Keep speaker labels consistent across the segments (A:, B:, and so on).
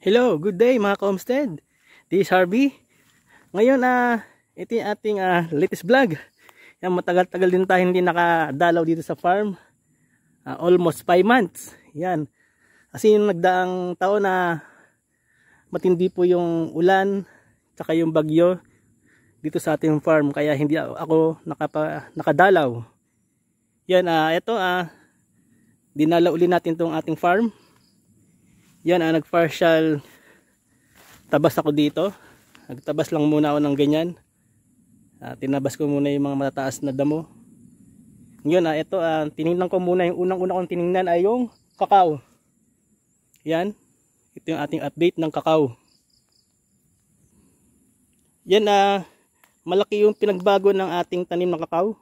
A: Hello, good day mga ka-homestead. This is Harvey. Ngayon ito yung ating latest vlog. Yan, matagal-tagal din tayo hindi nakadalaw dito sa farm. Almost 5 months. Yan. Kasi yung nagdaang taon na matindi po yung ulan tsaka yung bagyo dito sa ating farm, kaya hindi ako nakadalaw. Yan, ito dinala uli natin tong ating farm. Yan, nag-partial tabas ako dito. Nagtabas lang muna ako ng ganyan. Tinabas ko muna yung mga matataas na damo. Ngayon, ito, tinignan ko muna, yung unang-una kong tinignan ay yung kakao. Yan, ito yung ating update ng kakao. Yan, malaki yung pinagbago ng ating tanim ng kakao.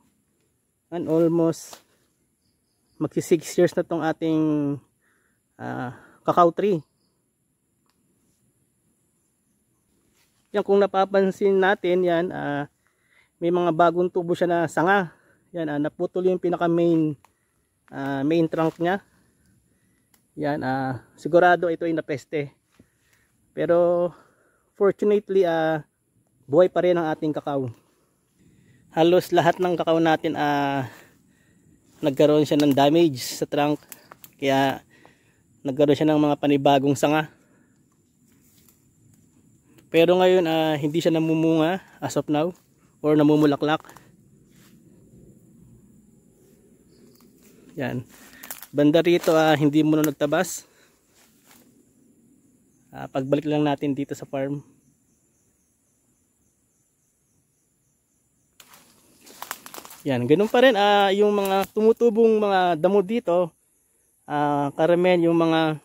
A: And almost magsi 6 years na tong ating cacao tree. Yan, kung napapansin natin, yan, may mga bagong tubo siya na sanga. Yan, naputol yung pinaka main trunk niya. Yan, sigurado ito ay napeste. Pero fortunately, buhay pa rin ang ating kakao. Halos lahat ng kakao natin nagkaroon siya ng damage sa trunk. Kaya nagkaroon siya ng mga panibagong sanga. Pero ngayon hindi siya namumunga as of now or namumulaklak. Yan. Banda rito hindi muna nagtabas. Pagbalik lang natin dito sa farm. Yan, ganun pa rin yung mga tumutubong mga damo dito. Karamihan yung mga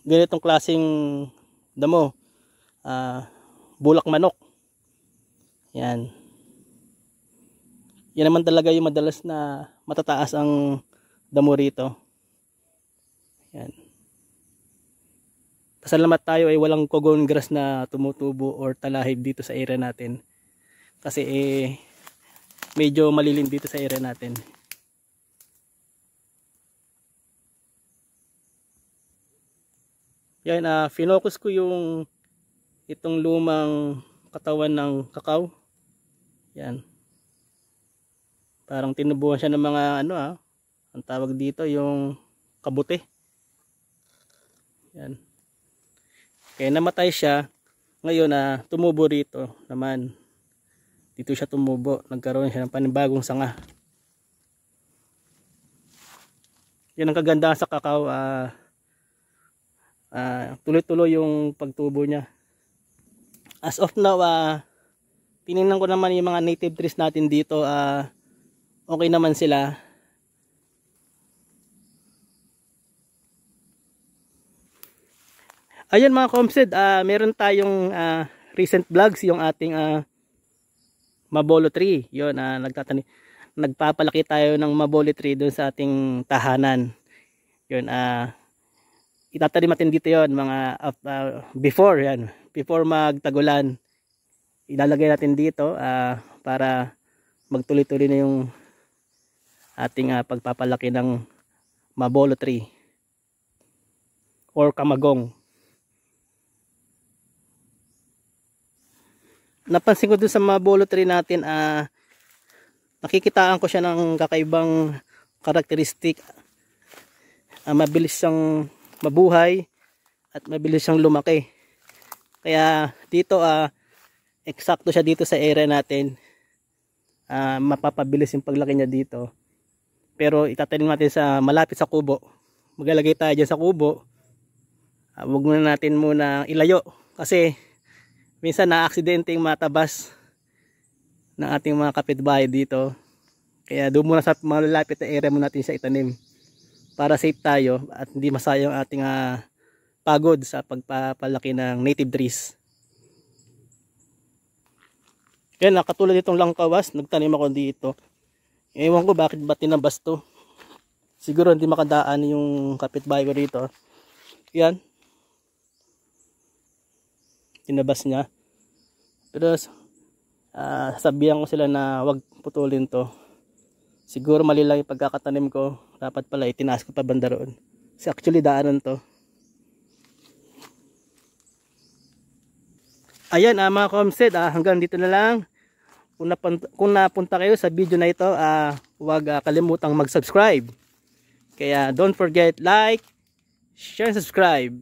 A: ganitong klaseng damo, bulak manok. Yan naman talaga yung madalas na matataas ang damo rito. Yan, pasalamat tayo ay walang cogon grass na tumutubo or talahib dito sa area natin, kasi medyo malilim dito sa area natin. Yan, finocus ko yung itong lumang katawan ng kakao. Yan. Parang tinubuhan siya ng mga ang tawag dito yung kabuti. Yan. Kaya namatay siya. Ngayon tumubo rito naman. Dito siya tumubo. Nagkaroon siya ng panibagong sanga. Yan ang kagandahan sa kakao. Tuloy-tuloy yung pagtubo niya. As of now, tinignan ko naman yung mga native trees natin dito, okay naman sila. Ayan mga ka-homestead, meron tayong recent vlogs, yung ating mabolo tree. Yun, nagpapalaki tayo ng mabolo tree doon sa ating tahanan. Yun, itatanim natin dito yon mga before magtagulan. Ilalagay natin dito para magtuloy-tuloy na yung ating pagpapalaki ng mabolo tree or kamagong. Napansin ko dun sa mabolo tree natin, nakikitaan ko siya ng kakaibang karakteristik. Mabilis siyang mabuhay at mabilis siyang lumaki. Kaya dito eksakto siya dito sa area natin. Mapapabilis yung paglaki niya dito. Pero itatanim natin sa malapit sa kubo. Maglalagay tayo dyan sa kubo. Huwag muna natin ilayo kasi minsan na-aksidente yung matabas ng ating mga kapitbahay dito. Kaya doon muna sa malapit na area muna natin siya itanim para safe tayo at hindi masayang ating pagod sa pagpapalaki ng native trees. Yan, katulad itong langkawas, nagtanim ako dito. Ewan ko bakit ba tinabas to. Siguro hindi makadaan yung kapitbahay ko dito. Yan, tinabas niya. Pero sabihan ko sila na wag putulin to. Siguro mali lang yung pagkakatanim ko. Dapat pala itinaas ko pa banda roon. Kasi actually daanan to. Ayan mga ka-homestead, hanggang dito na lang. Kung napunta kayo sa video na ito, huwag kalimutang mag-subscribe. Kaya don't forget, like, share, and subscribe.